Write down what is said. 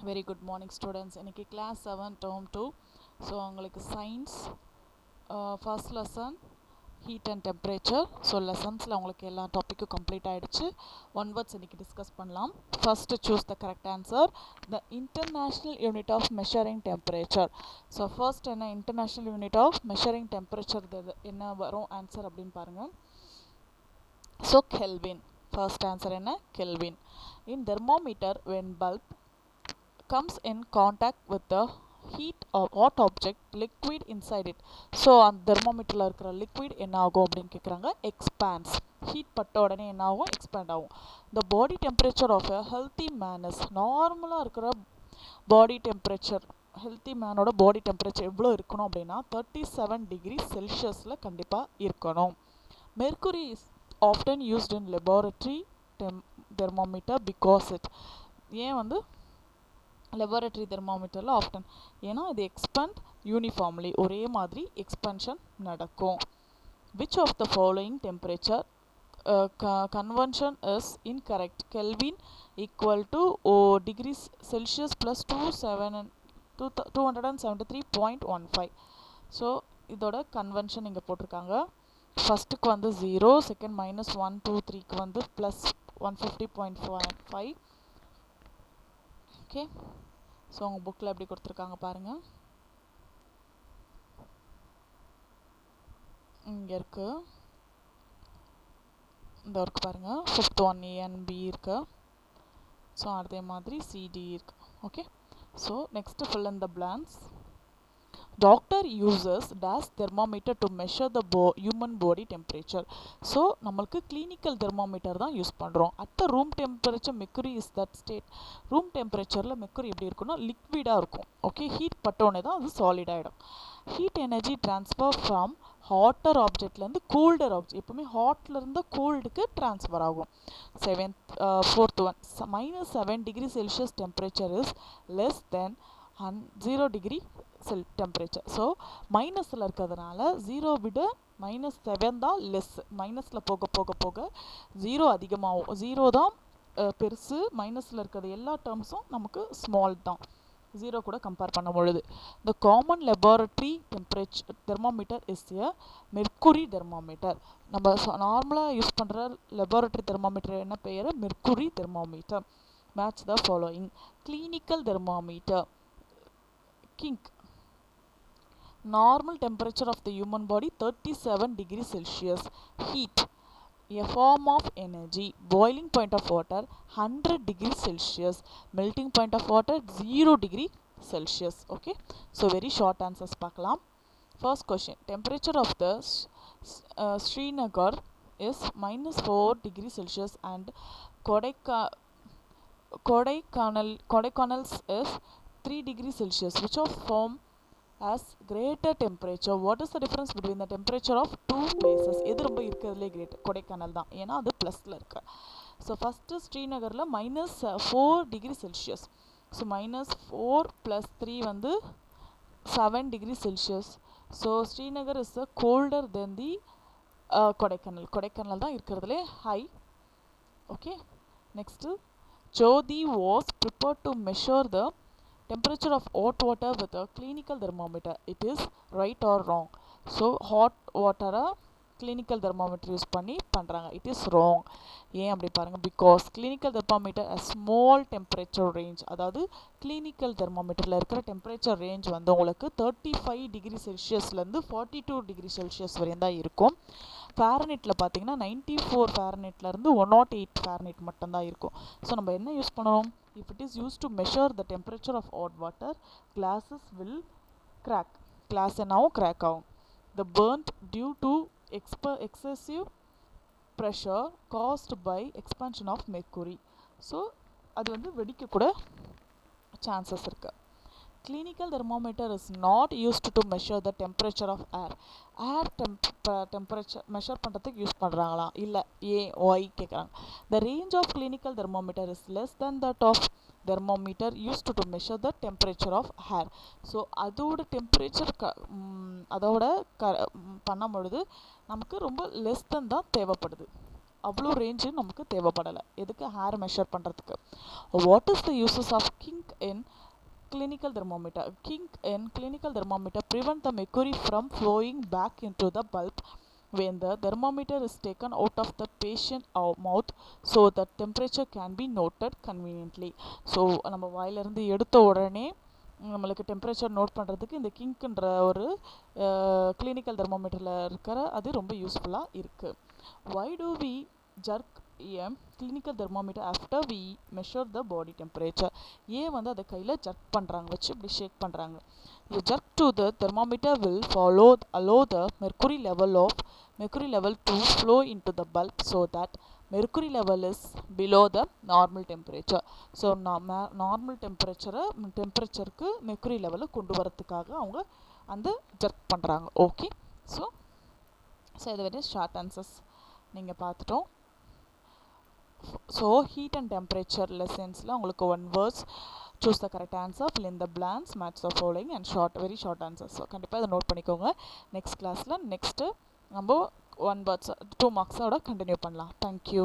Very good morning students. இன்னைக்கு class 7 term 2. So உங்களுக்கு science first lesson heat and temperature. So lessonsல உங்களுக்கு எல்லா டாபிக்கும் complete ஆயிடுச்சு. One words இன்னைக்கு டிஸ்கஸ் பண்ணலாம். First choose the correct answer. The international unit of measuring temperature. So first என்ன international unit of measuring temperature என்ன வரும் answer அப்படின்னு பாருங்க. So Kelvin. First answer என்ன Kelvin. In thermometer when bulb comes in contact with the heat or hot object liquid inside it. So அந்த தெர்மோமீட்டரில் இருக்கிற liquid என்ன ஆகும் அப்படின்னு கேட்குறாங்க, எக்ஸ்பேண்ட்ஸ். ஹீட் பட்ட உடனே என்ன ஆகும், எக்ஸ்பேண்ட் ஆகும். The body temperature of a healthy man is நார்மலாக இருக்கிற பாடி டெம்பரேச்சர், ஹெல்த்தி மேனோட பாடி டெம்பரேச்சர் எவ்வளோ இருக்கணும் அப்படின்னா 37 டிகிரி செல்சியஸில் கண்டிப்பாக இருக்கணும். Mercury is often used in laboratory thermometer because it ஏன் வந்து லெபார்டரி தெர்மாமீட்டரில் ஆஃப்டன், ஏன்னா இது எக்ஸ்பேண்ட் யூனிஃபார்ம்லி, ஒரே மாதிரி எக்ஸ்பென்ஷன் நடக்கும். Which of the following temperature convention is incorrect? Kelvin equal to degree Celsius plus 273.15. So இதோட கன்வென்ஷன் இங்கே போட்டிருக்காங்க. ஃபஸ்ட்டுக்கு வந்து 0, செகண்ட் -1, 2, 3க்கு வந்து ப்ளஸ் 150.5. ஓகே, ஸோ உங்கள் புக்கில் எப்படி கொடுத்துருக்காங்க பாருங்கள். இங்கே இருக்குது, இந்த ஒர்க் பாருங்கள். 5th one ANB இருக்கு. ஸோ அதே மாதிரி CD இருக்கு. Okay, so next fill in the blanks. Doctor uses dash thermometer to measure the human body temperature. So நம்மளுக்கு clinical thermometer தான் யூஸ் பண்ணுறோம். At the room temperature mercury is that state. room temperatureல mercury எப்படி இருக்குன்னா லிக்விடாக இருக்கும். Okay, heat பட்டோன்னே தான் அது solid ஆகிடும். Heat energy transfer from hotter ஆப்ஜெக்ட்லேருந்து கூல்டர் ஆப்ஜெக்ட், எப்பவுமே ஹாட்லேருந்து கூல்டுக்கு ட்ரான்ஸ்ஃபர் ஆகும். 4th one -7 degree Celsius temperature is less than 0 degree temperature. So மைனஸில் இருக்கிறதுனால 0 விட -7 தான் லெஸ். மைனஸில் போக போக போக 0 அதிகமாகும். 0 தான் பெருசு, மைனஸில் இருக்கிறது எல்லா டேர்ம்ஸும் நமக்கு ஸ்மால் தான் 0 கூட கம்பேர் பண்ண பொழுது. The common laboratory temperature thermometer is a mercury thermometer. நம்ம நார்மலாக யூஸ் பண்ணுற லெபார்டரி தெர்மோமீட்டர் என்ன பெயர்? Mercury thermometer. Match the following. Clinical thermometer king. Normal temperature of the human body 37 degrees Celsius. Heat, a form of energy. Boiling point of water 100 degrees Celsius. Melting point of water 0 degree Celsius. Okay, so very short answers பார்க்கலாம். First question, temperature of the Srinagar is -4 degrees Celsius and Kodaikanal's is 3 degrees Celsius. Which of form as greater temperature? What is the difference between the temperature of two places? எது ரொம்ப இருக்கிறதுலே great? Kodaikanal தான், ஏன்னா அது ப்ளஸில் இருக்கு. So first ஸ்ரீநகரில் -4 degree Celsius. So -4 + 3 வந்து 7 degree Celsius. So Srinagar is colder than the Kodaikanal. Kodaikanal தான் இருக்கிறதுலே high. Okay, next Jyothi was prepared to measure the temperature of hot water with a clinical thermometer. It is right or wrong? So hot water clinical thermometer use பண்ணி பண்ணுறாங்க. It is wrong. ஏன் அப்படி பாருங்கள், because clinical thermometer a small temperature range. அதாவது clinical thermometerல இருக்கிற temperature range வந்து உங்களுக்கு 35 degree செல்சியஸ்லேருந்து 42 degree Celsius வரையும் தான் இருக்கும். ஃபேரனைட்டில் பார்த்தீங்கன்னா 94 ஃபேரனைட்லேருந்து 108 ஃபேரனைட் மட்டும்தான் இருக்கும். ஸோ நம்ம என்ன யூஸ் பண்ணுறோம்? If it is used to measure the temperature of hot water, glasses will crack. Glass என்னாவும் crack ஆகும். The burnt due to excessive pressure caused by expansion of mercury. So அது வந்து வெடிக்க கூட chances இருக்கு. Clinical thermometer is not used to measure the temperature of air. Air temperature measure பண்ணுறதுக்கு use பண்ணுறாங்களா? இல்லை, Y கேட்குறாங்க. The range of clinical thermometer is less than that of thermometer used to measure the temperature of air. So அதோட temperature அதோட பண்ணும் பொழுது நமக்கு ரொம்ப லெஸ் தென் தான் தேவைப்படுது. அவ்வளோ ரேஞ்சு நமக்கு தேவைப்படலை. எதுக்கு? ஹேர் மெஷர் பண்ணுறதுக்கு. What is the uses of kink in clinical thermometer? Kink in clinical thermometer prevent the mercury from flowing back into the bulb when the thermometer is taken out of the patient mouth, so that temperature can be noted conveniently. So நம்ம வாயிலிருந்து எடுத்த உடனே நம்மளுக்கு temperature note பண்ணுறதுக்கு இந்த கிங்க்ன்ற ஒரு clinical தெர்மோமீட்டரில் இருக்கிற அது ரொம்ப யூஸ்ஃபுல்லாக இருக்குது. Why do we jerk a clinical thermometer after we measure the body temperature? ஏன் வந்து அதை கையில் ஜர்க் பண்ணுறாங்க, வச்சு இப்படி ஷேக் பண்ணுறாங்க? The jerk to the thermometer will allow the mercury level to flow into the bulb, so that mercury level is below the normal temperature. So normal டெம்பரேச்சருக்கு mercury லெவலை கொண்டு வரதுக்காக அவங்க அந்த ஜர்க் பண்ணுறாங்க. ஓகே, ஸோ இது வந்து ஷார்ட் ஆன்சர்ஸ் நீங்கள் பார்த்துட்டோம். ஸோ ஹீட் அண்ட் டெம்பரேச்சர் லெசன்ஸில் உங்களுக்கு 1 words, choose the correct answer, fill in the blanks, match the following and very short answers. So கண்டிப்பாக இதை நோட் பண்ணிக்கோங்க. நெக்ஸ்ட் கிளாஸில் நம்ம 1 வேர்ட்ஸ் 2 மார்க்ஸோட கண்டினியூ பண்ணலாம். தேங்க்யூ.